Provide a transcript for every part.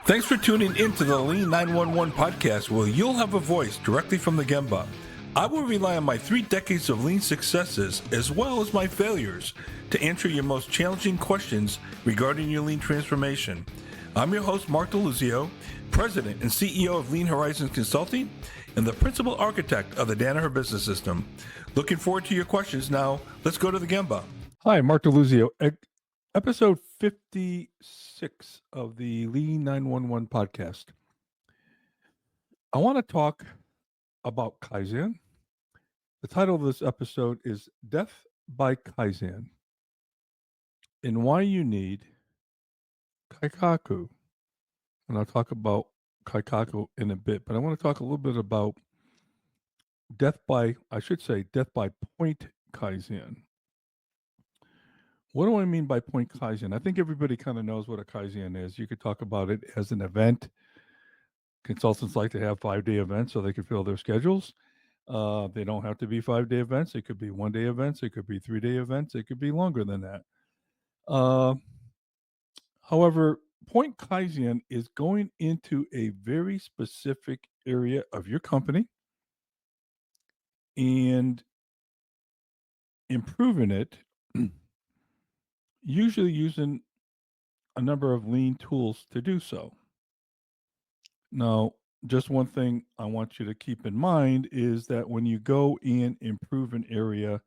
Thanks for tuning in to the Lean 911 podcast, where you'll have a voice directly from the Gemba. I will rely on my 3 decades of lean successes as well as my failures to answer your most challenging questions regarding your lean transformation. I'm your host, Mark DeLuzio, President and CEO of Lean Horizons Consulting and the Principal Architect of the Danaher Business System. Looking forward to your questions. Now, let's go to the Gemba. Hi, Mark DeLuzio. Episode 56 of the Lean 911 podcast. I want to talk about Kaizen. The title of this episode is Death by Kaizen and why you need Kaikaku. And I'll talk about Kaikaku in a bit, but I want to talk a little bit about death by point Kaizen. What do I mean by point Kaizen? I think everybody kind of knows what a Kaizen is. You could talk about it as an event. Consultants like to have 5-day events so they can fill their schedules. They don't have to be 5-day events. It could be 1-day events. It could be 3-day events. It could be longer than that. However, point Kaizen is going into a very specific area of your company and improving it, usually using a number of lean tools to do so. Now, just one thing I want you to keep in mind is that when you go and improve an area,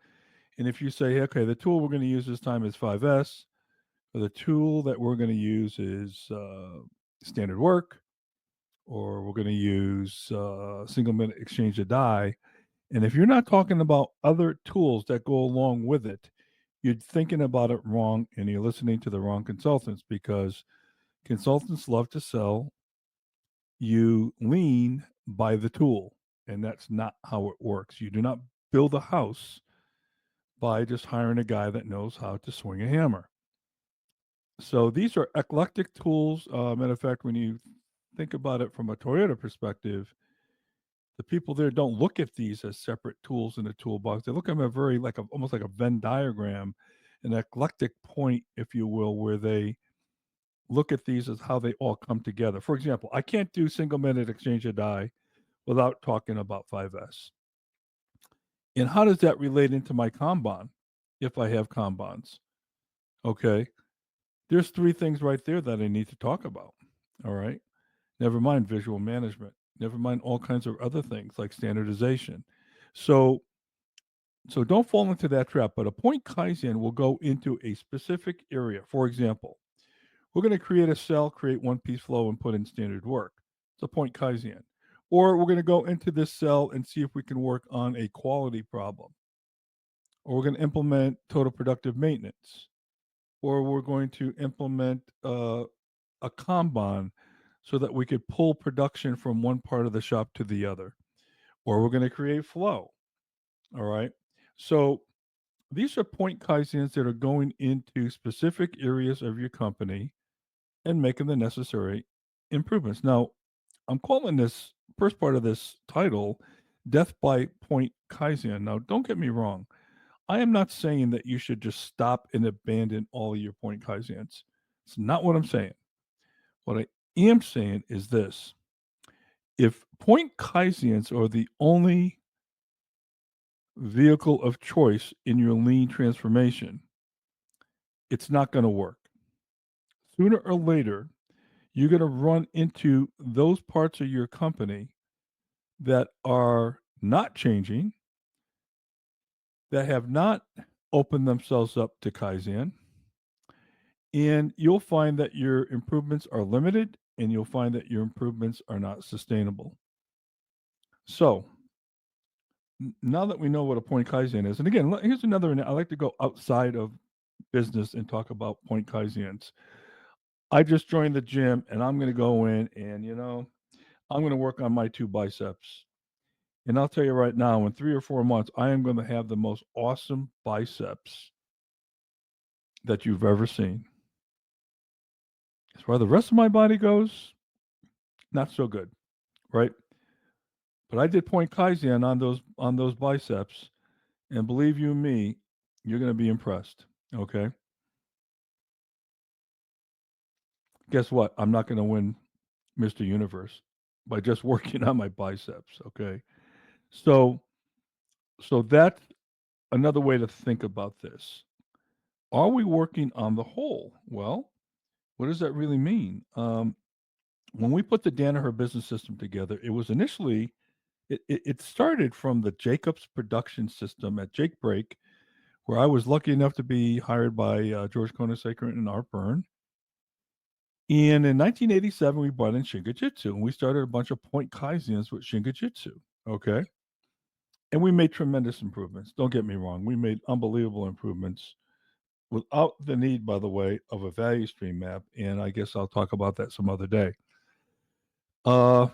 and if you say, okay, the tool we're going to use this time is 5S, or the tool that we're going to use is standard work, or we're going to use single minute exchange of die. And if you're not talking about other tools that go along with it, you're thinking about it wrong and you're listening to the wrong consultants, because consultants love to sell you lean by the tool. And that's not how it works. You do not build a house by just hiring a guy that knows how to swing a hammer. So these are eclectic tools. Matter of fact, when you think about it from a Toyota perspective, the people there don't look at these as separate tools in the toolbox. They look at them as very almost like a Venn diagram, an eclectic point, if you will, where they look at these as how they all come together. For example, I can't do single minute exchange of die without talking about 5S. And how does that relate into my Kanban if I have Kanbans? Okay. There's 3 things right there that I need to talk about. All right. Never mind visual management. Never mind all kinds of other things like standardization. So don't fall into that trap. But a point Kaizen will go into a specific area. For example, we're going to create a cell, create one piece flow, and put in standard work. It's a point Kaizen. Or we're going to go into this cell and see if we can work on a quality problem. Or we're going to implement total productive maintenance. Or we're going to implement a Kanban so that we could pull production from one part of the shop to the other. Or we're going to create flow. All right. So these are point Kaizens that are going into specific areas of your company and making the necessary improvements. Now, I'm calling this first part of this title Death by Point Kaizen. Now, don't get me wrong. I am not saying that you should just stop and abandon all your point Kaizens. It's not what I'm saying. What I am saying is this: if point Kaizens are the only vehicle of choice in your lean transformation, it's not going to work. Sooner or later, you're going to run into those parts of your company that are not changing, that have not opened themselves up to Kaizen, and you'll find that your improvements are limited and you'll find that your improvements are not sustainable. So, now that we know what a point Kaizen is, and again, here's another, I like to go outside of business and talk about point Kaizens. I just joined the gym and I'm going to go in and, I'm going to work on my 2 biceps. And I'll tell you right now, in 3 or 4 months, I am going to have the most awesome biceps that you've ever seen. As far as the rest of my body goes, not so good, right? But I did point Kaizen on those biceps, and believe you me, you're going to be impressed. Okay. Guess what? I'm not going to win Mr. Universe by just working on my biceps. Okay. So, so that's another way to think about this. Are we working on the whole? Well, what does that really mean? When we put the Danaher business system together, it was initially it started from the Jacobs production system at Jake Break, where I was lucky enough to be hired by George Koenigsegger and Art Byrne. And in 1987, we brought in Shingajitsu, and we started a bunch of point kaizens with Shingajitsu. Okay, and we made tremendous improvements. Don't get me wrong, we made unbelievable improvements without the need, by the way, of a value stream map. And I guess I'll talk about that some other day. Uh,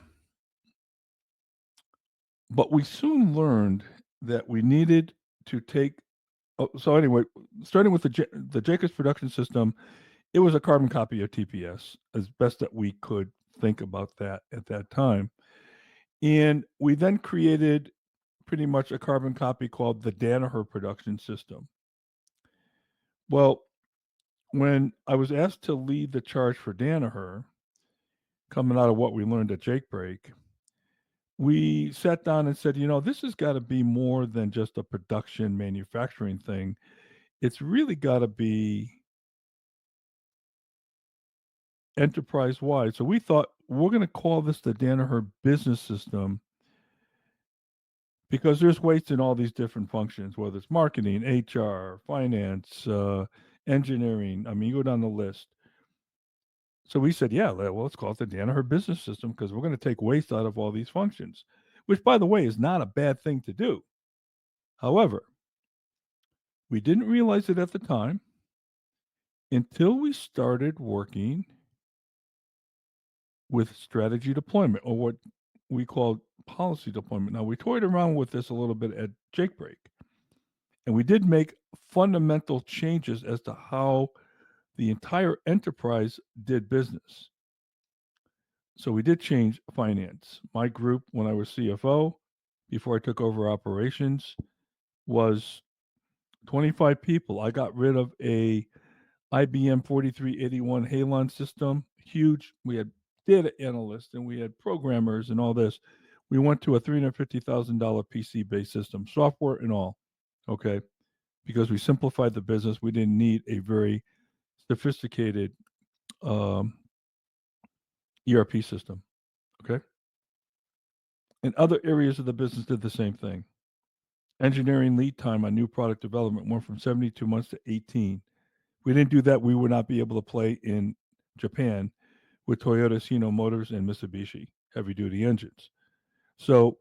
but we soon learned that we needed to take. Oh, so anyway, starting with the Jacobs production system, it was a carbon copy of TPS as best that we could think about that at that time. And we then created pretty much a carbon copy called the Danaher production system. Well, when I was asked to lead the charge for Danaher, coming out of what we learned at Jake Break, we sat down and said, this has got to be more than just a production manufacturing thing. It's really got to be enterprise wide. So we thought we're going to call this the Danaher business system because there's waste in all these different functions, whether it's marketing, HR, finance, engineering. I mean, you go down the list. So we said, yeah, well, let's call it the Danaher business system because we're going to take waste out of all these functions, which, by the way, is not a bad thing to do. However, we didn't realize it at the time until we started working with strategy deployment, or what we called policy deployment. Now, we toyed around with this a little bit at Jake Break, and we did make fundamental changes as to how the entire enterprise did business. So we did change finance. My group, when I was CFO, before I took over operations, was 25 people. I got rid of a IBM 4381 Halon system, huge. We had data analysts and we had programmers and all this. We went to a $350,000 PC based system, software and all. Okay. Because we simplified the business. We didn't need a very sophisticated um, ERP system. Okay. And other areas of the business did the same thing. Engineering lead time on new product development went from 72 months to 18. If we didn't do that, we would not be able to play in Japan with Toyota, Sino Motors, and Mitsubishi heavy duty engines. So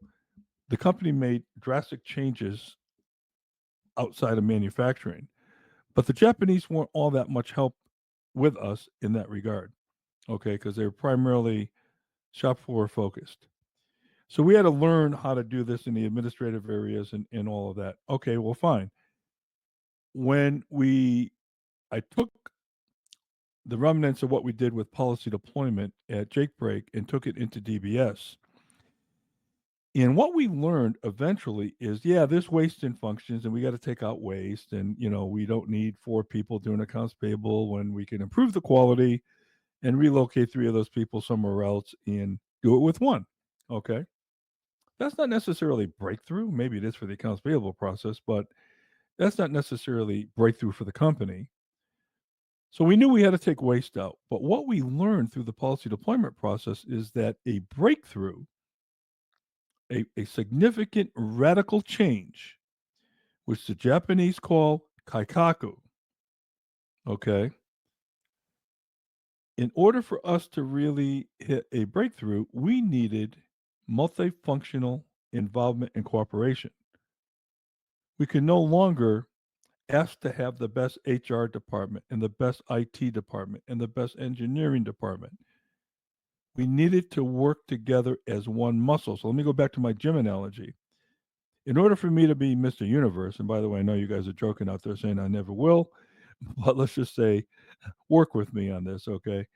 the company made drastic changes outside of manufacturing, but the Japanese weren't all that much help with us in that regard, okay, because they were primarily shop floor focused. So we had to learn how to do this in the administrative areas and all of that. Okay, well, fine. When I took the remnants of what we did with policy deployment at Jake Break and took it into DBS. And what we learned eventually is, yeah, there's waste in functions and we got to take out waste. And, we don't need 4 people doing accounts payable when we can improve the quality and relocate 3 of those people somewhere else and do it with 1. Okay. That's not necessarily breakthrough. Maybe it is for the accounts payable process, but that's not necessarily breakthrough for the company. So we knew we had to take waste out. But what we learned through the policy deployment process is that a breakthrough, a significant radical change, which the Japanese call Kaikaku, okay, in order for us to really hit a breakthrough, we needed multifunctional involvement and cooperation. We could no longer ask to have the best HR department and the best IT department and the best engineering department. We needed to work together as one muscle. So let me go back to my gym analogy. In order for me to be Mr. Universe, and by the way, I know you guys are joking out there saying I never will, but let's just say, work with me on this, okay?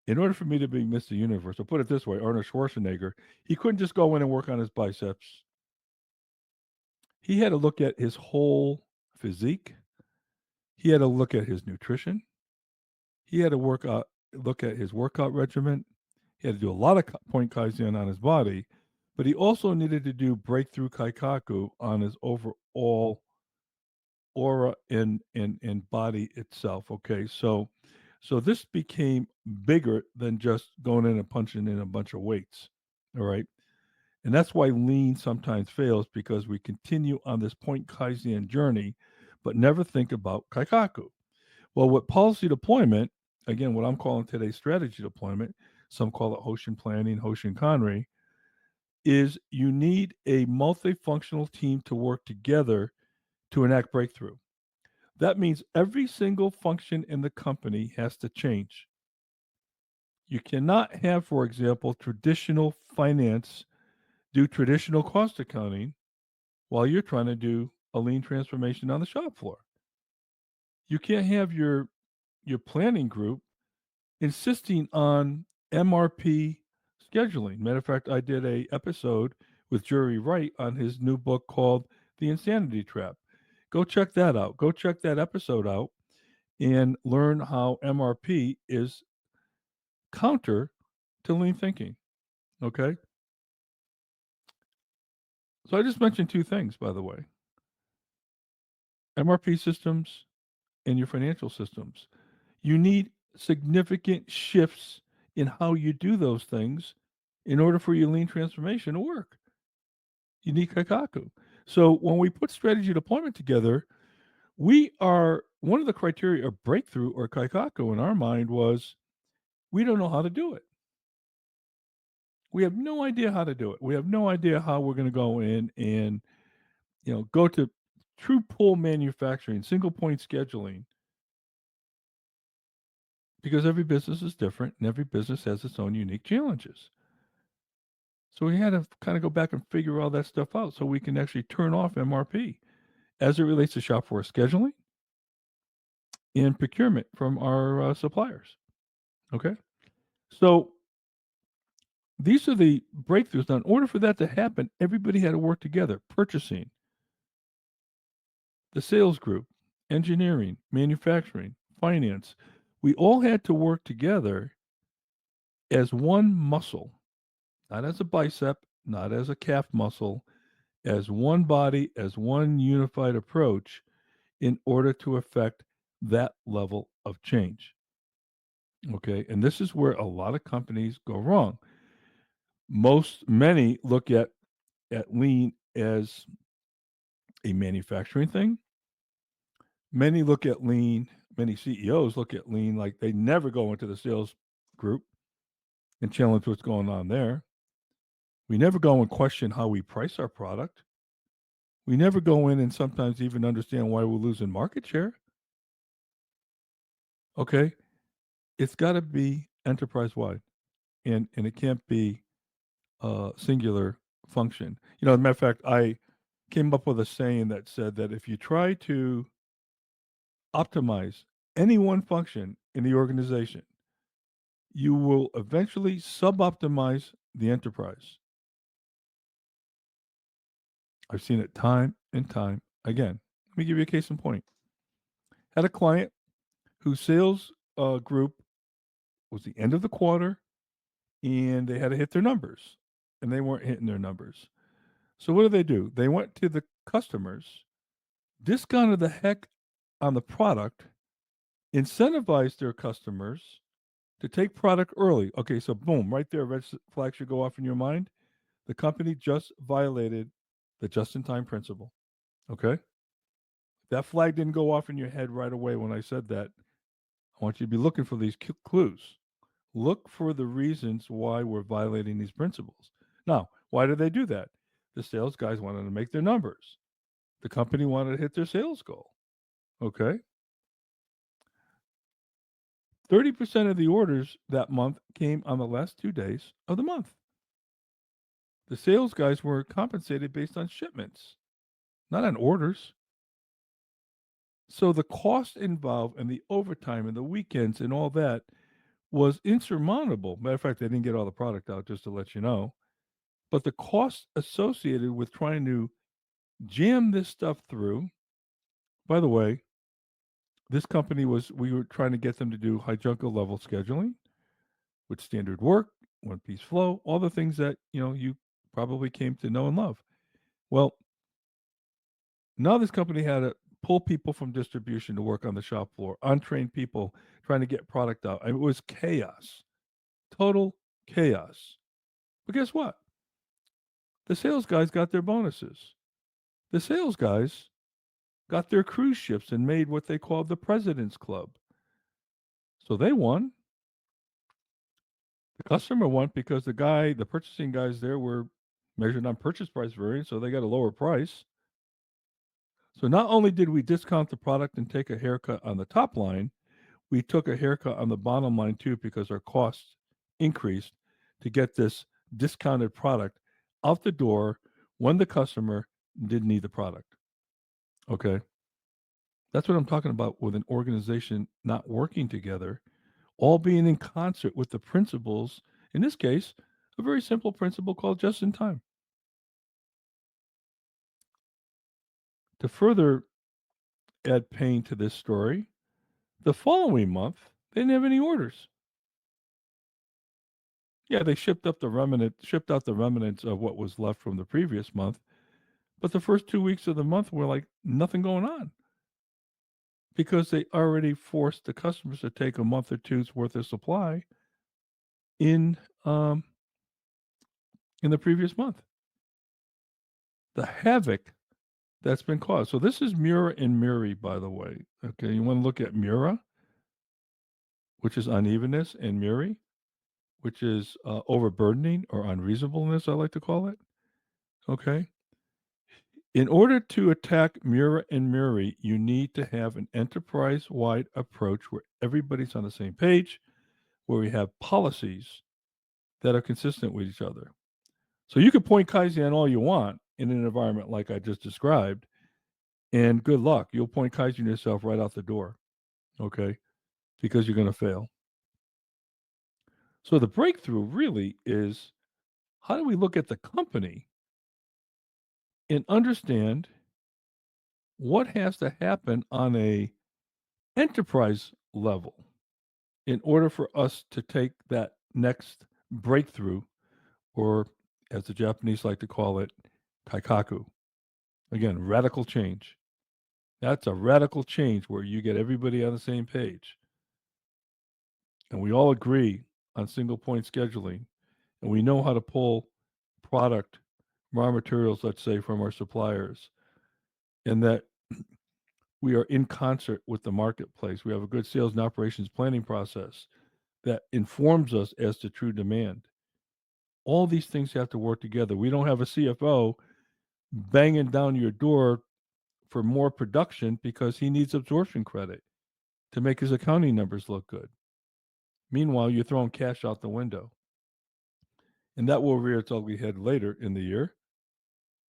In order for me to be Mr. Universe, I'll put it this way, Arnold Schwarzenegger, he couldn't just go in and work on his biceps. He had to look at his whole physique. He had to look at his nutrition. He had to look at his workout regimen. He had to do a lot of point Kaizen on his body, but he also needed to do breakthrough Kaikaku on his overall aura and body itself. Okay, so this became bigger than just going in and punching in a bunch of weights. All right, and that's why lean sometimes fails because we continue on this point Kaizen journey, but never think about Kaikaku. Well, with policy deployment, again, what I'm calling today strategy deployment, some call it Hoshin planning, Hoshin Conry, is you need a multifunctional team to work together to enact breakthrough. That means every single function in the company has to change. You cannot have, for example, traditional finance do traditional cost accounting while you're trying to do a lean transformation on the shop floor. You can't have your planning group insisting on MRP scheduling. Matter of fact, I did a episode with Jerry Wright on his new book called The Insanity Trap. Go check that out. Go check that episode out and learn how MRP is counter to lean thinking. Okay? So I just mentioned two things, by the way, MRP systems and your financial systems. You need significant shifts in how you do those things in order for your lean transformation to work. You need Kaikaku. So when we put strategy deployment together, we are one of the criteria of breakthrough or Kaikaku in our mind was we don't know how to do it. We have no idea how to do it. We have no idea how we're going to go in and go to true pull manufacturing, single point scheduling, because every business is different and every business has its own unique challenges. So we had to kind of go back and figure all that stuff out so we can actually turn off MRP as it relates to shop floor scheduling and procurement from our suppliers. Okay. So these are the breakthroughs. Now, in order for that to happen, everybody had to work together: purchasing, the sales group, engineering, manufacturing, finance. We all had to work together as one muscle, not as a bicep, not as a calf muscle, as one body, as one unified approach in order to affect that level of change. Okay. And this is where a lot of companies go wrong. Many look at lean as a manufacturing thing. Many CEOs look at lean like they never go into the sales group and challenge what's going on there. We never go and question how we price our product. We never go in and sometimes even understand why we're losing market share. Okay. It's got to be enterprise wide and it can't be a singular function. As a matter of fact, I came up with a saying that said that if you try to optimize any one function in the organization, you will eventually suboptimize the enterprise. I've seen it time and time again. Let me give you a case in point. Had a client whose sales group was the end of the quarter and they had to hit their numbers and they weren't hitting their numbers. So what do? They went to the customers, discounted the heck on the product, incentivized their customers to take product early. Okay, so boom, right there, red flag should go off in your mind. The company just violated the just in time principle. Okay? That flag didn't go off in your head right away when I said that. I want you to be looking for these clues. Look for the reasons why we're violating these principles. Now, why did they do that? The sales guys wanted to make their numbers. The company wanted to hit their sales goal. Okay? 30% of the orders that month came on the last 2 days of the month. The sales guys were compensated based on shipments, not on orders. So the cost involved and the overtime and the weekends and all that was insurmountable. Matter of fact, they didn't get all the product out, just to let you know. But the cost associated with trying to jam this stuff through, by the way, This company was, we were trying to get them to do Hijunka level scheduling with standard work, one piece flow, all the things that, you probably came to know and love. Well, now this company had to pull people from distribution to work on the shop floor, untrained people trying to get product out. It was chaos, total chaos. But guess what? The sales guys got their bonuses. The sales guys got their cruise ships and made what they called the President's Club. So they won. The customer won because the purchasing guys there were measured on purchase price variance, so they got a lower price. So not only did we discount the product and take a haircut on the top line, we took a haircut on the bottom line too because our costs increased to get this discounted product out the door when the customer didn't need the product. Okay. That's what I'm talking about with an organization not working together, all being in concert with the principles. In this case, a very simple principle called just in time. To further add pain to this story, the following month, they didn't have any orders. Yeah, they shipped out the remnants of what was left from the previous month, but the first 2 weeks of the month were like nothing going on because they already forced the customers to take a month or two's worth of supply in um, in the previous month. The havoc that's been caused. So this is Mura and Muri, by the way. Okay, you want to look at Mura, which is unevenness, and Muri, which is overburdening or unreasonableness, I like to call it. Okay. In order to attack Mura and Muri, you need to have an enterprise wide approach where everybody's on the same page, where we have policies that are consistent with each other. So you can point Kaizen all you want in an environment like I just described, and good luck. You'll point Kaizen yourself right out the door, okay? Because you're going to fail. So the breakthrough really is, how do we look at the company and understand what has to happen on a enterprise level in order for us to take that next breakthrough, or as the Japanese like to call it, Kaikaku. Again, radical change. That's a radical change where you get everybody on the same page and we all agree on single point scheduling and we know how to pull product, raw materials, let's say, from our suppliers, and that we are in concert with the marketplace. We have a good sales and operations planning process that informs us as to true demand. All these things have to work together. We don't have a CFO banging down your door for more production because he needs absorption credit to make his accounting numbers look good. Meanwhile, you're throwing cash out the window. And that will rear its ugly head later in the year.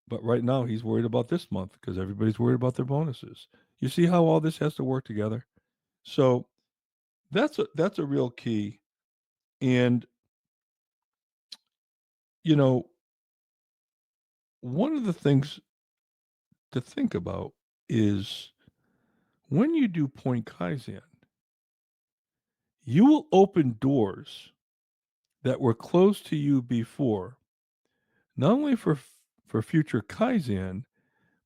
But right now, he's worried about this month because everybody's worried about their bonuses. You see how all this has to work together? So that's a real key. And, you know, one of the things to think about is when you do point Kaizen, you will open doors that were closed to you before, not only for future Kaizen,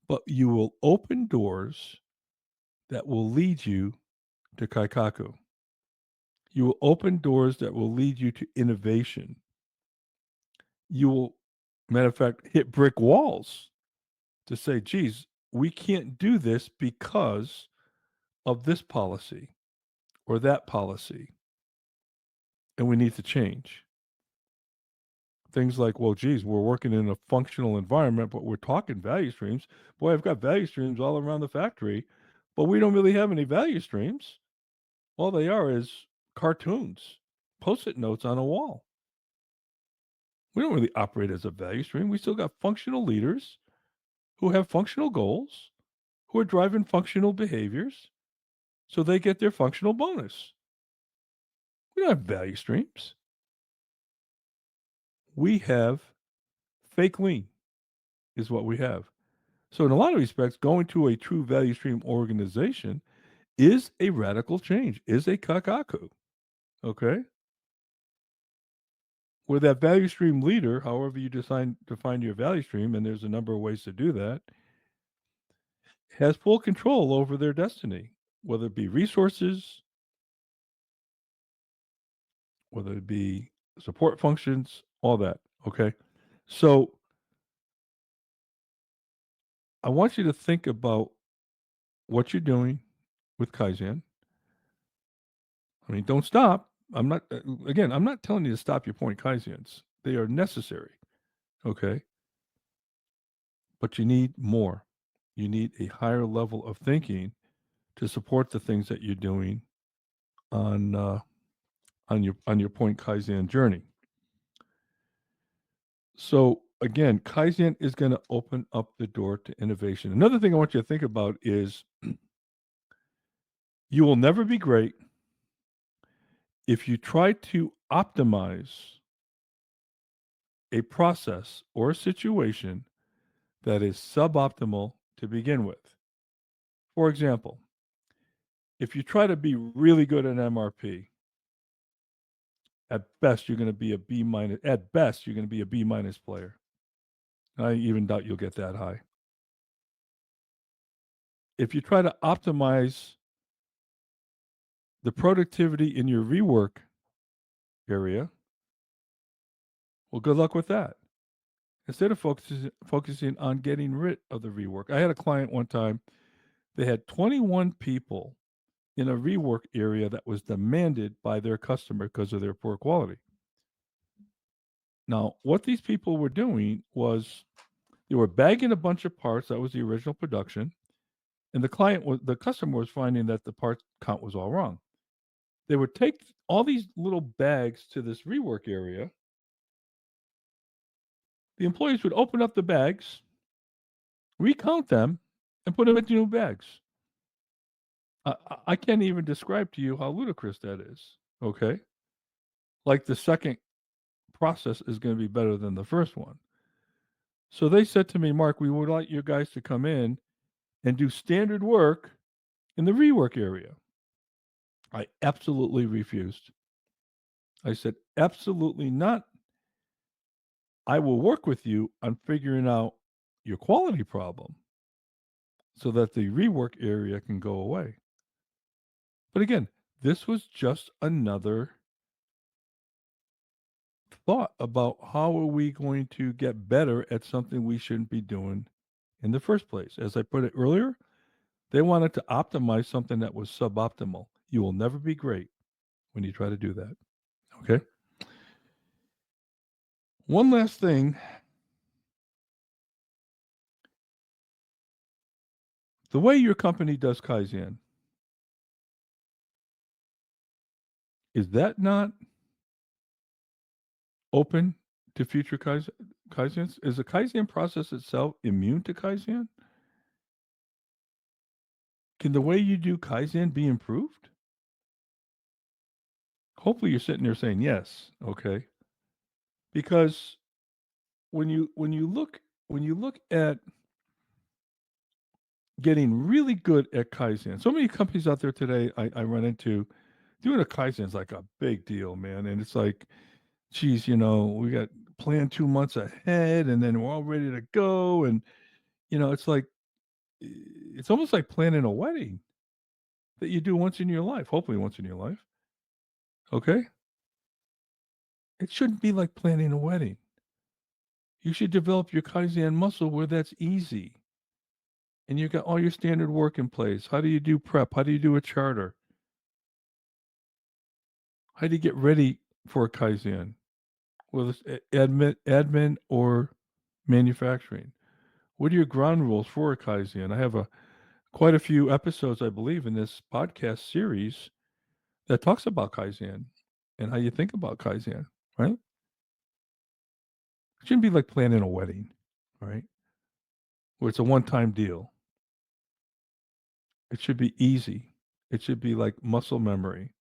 but you will open doors that will lead you to Kaikaku. You will open doors that will lead you to innovation. You will, matter of fact, hit brick walls to say, geez, we can't do this because of this policy or that policy, and we need to change. Things like, well, geez, we're working in a functional environment, but we're talking value streams. Boy, I've got value streams all around the factory, but we don't really have any value streams. All they are is cartoons, post-it notes on a wall. We don't really operate as a value stream. We still got functional leaders who have functional goals, who are driving functional behaviors, so they get their functional bonus. We don't have value streams. We have fake lean, is what we have. So, in a lot of respects, going to a true value stream organization is a radical change, is a Kaikaku. Okay? Where that value stream leader, however you define your value stream, and there's a number of ways to do that, has full control over their destiny, whether it be resources, whether it be support functions, all that. Okay. So I want you to think about what you're doing with Kaizen. I mean, don't stop. I'm not telling you to stop your point Kaizens. They are necessary. Okay. But you need more. You need a higher level of thinking to support the things that you're doing on on your point Kaizen journey. So again, Kaizen is going to open up the door to innovation. Another thing I want you to think about is you will never be great if you try to optimize a process or a situation that is suboptimal to begin with. For example, if you try to be really good at MRP, at best you're going to be a B minus. At best, you're going to be a B minus player. I even doubt you'll get that high. If you try to optimize the productivity in your rework area, well, good luck with that. Instead of focusing on getting rid of the rework, I had a client one time. They had 21 people in a rework area that was demanded by their customer because of their poor quality. Now, what these people were doing was they were bagging a bunch of parts. That was the original production, and the customer was finding that the part count was all wrong. They would take all these little bags to this rework area. The employees would open up the bags, recount them, and put them into new bags. I can't even describe to you how ludicrous that is. Okay, like the second process is going to be better than the first one. So they said to me, Mark, we would like you guys to come in and do standard work in the rework area. I absolutely refused. I said, absolutely not. I will work with you on figuring out your quality problem so that the rework area can go away. But again, this was just another thought about how are we going to get better at something we shouldn't be doing in the first place. As I put it earlier, they wanted to optimize something that was suboptimal. You will never be great when you try to do that. Okay. One last thing. The way your company does Kaizen, is that not open to future Kaizens? Is the Kaizen process itself immune to Kaizen? Can the way you do Kaizen be improved? Hopefully you're sitting there saying yes. Okay. Because when you look at getting really good at Kaizen, so many companies out there today I run into doing a Kaizen is like a big deal, man. And it's like, geez, we got planned 2 months ahead and then we're all ready to go. And, it's like, it's almost like planning a wedding that you do once in your life, hopefully once in your life. Okay. It shouldn't be like planning a wedding. You should develop your Kaizen muscle where that's easy. And you got all your standard work in place. How do you do prep? How do you do a charter? How do you get ready for a Kaizen? Whether it's admin or manufacturing. What are your ground rules for a Kaizen? I have quite a few episodes, I believe, in this podcast series that talks about Kaizen and how you think about Kaizen, right? It shouldn't be like planning a wedding, right? Where it's a one-time deal. It should be easy. It should be like muscle memory.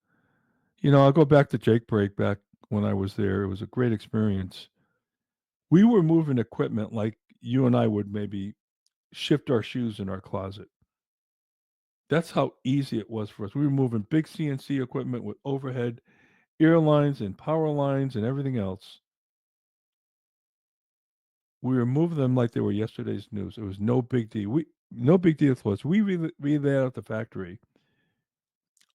I'll go back to Jake Break back when I was there. It was a great experience. We were moving equipment like you and I would maybe shift our shoes in our closet. That's how easy it was for us. We were moving big CNC equipment with overhead airlines and power lines and everything else. We were moving them like they were yesterday's news. It was no big deal. No big deal to us. We laid out the factory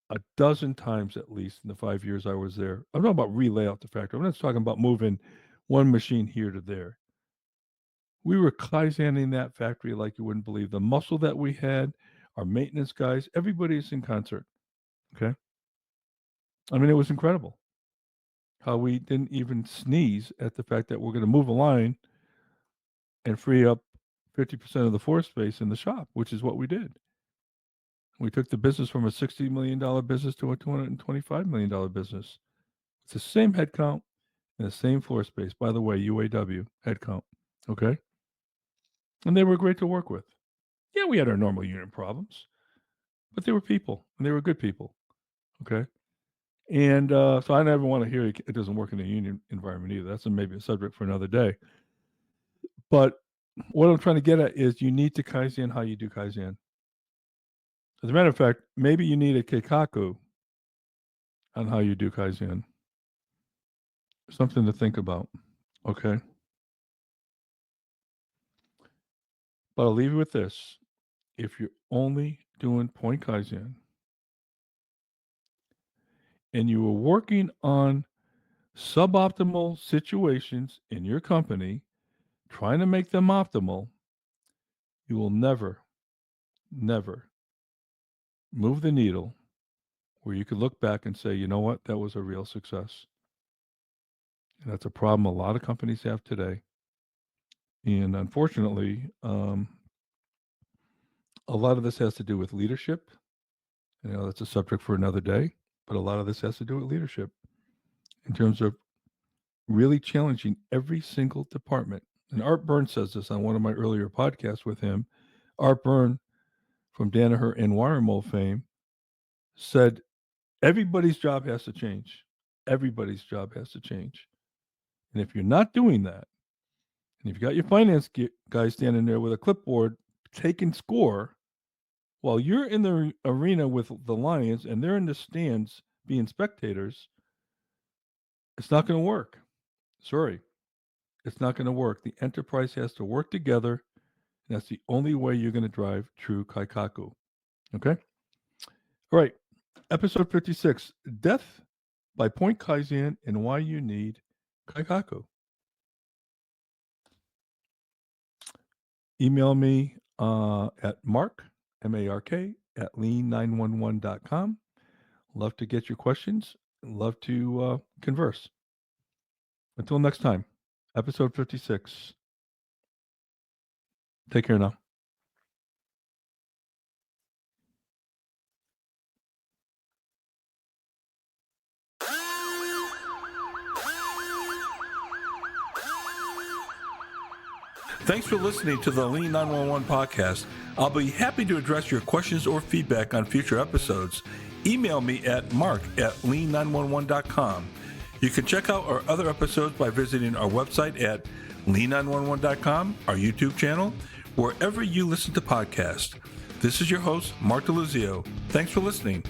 a dozen times at least in the 5 years I was there. I'm talking about relay out the factory. I'm not talking about moving one machine here to there. We were Kaizening that factory like you wouldn't believe. The muscle that we had, our maintenance guys, everybody's in concert. Okay. I mean, it was incredible how we didn't even sneeze at the fact that we're going to move a line and free up 50% of the floor space in the shop, which is what we did. We took the business from a $60 million business to a $225 million business. It's the same headcount and the same floor space. By the way, UAW headcount. Okay. And they were great to work with. Yeah, we had our normal unit problems, but they were people and they were good people. Okay. And so I never want to hear it doesn't work in a union environment either. That's maybe a subject for another day. But what I'm trying to get at is you need to Kaizen how you do Kaizen. As a matter of fact, maybe you need a Kaikaku on how you do Kaizen. Something to think about. Okay. But I'll leave you with this. If you're only doing point Kaizen and you are working on suboptimal situations in your company, trying to make them optimal, you will never, never move the needle where you could look back and say, you know what, that was a real success. And that's a problem a lot of companies have today. And unfortunately, a lot of this has to do with leadership. You know, that's a subject for another day, but a lot of this has to do with leadership in terms of really challenging every single department. And Art Byrne says this on one of my earlier podcasts with him. Art Byrne from Danaher and Wiremold fame said, everybody's job has to change. Everybody's job has to change. And if you're not doing that, and if you got your finance guy standing there with a clipboard taking score while you're in the arena with the Lions and they're in the stands being spectators, it's not going to work. Sorry. It's not going to work. The enterprise has to work together. And that's the only way you're going to drive true Kaikaku. Okay? All right. Episode 56, Death by Point Kaizen and Why You Need Kaikaku. Email me at Mark, M-A-R-K, at lean911.com. Love to get your questions. Love to converse. Until next time, episode 56. Take care now. Thanks for listening to the Lean 911 podcast. I'll be happy to address your questions or feedback on future episodes. Email me at mark@lean911.com. You can check out our other episodes by visiting our website at lean911.com, our YouTube channel, wherever you listen to podcasts. This is your host, Mark DeLuzio. Thanks for listening.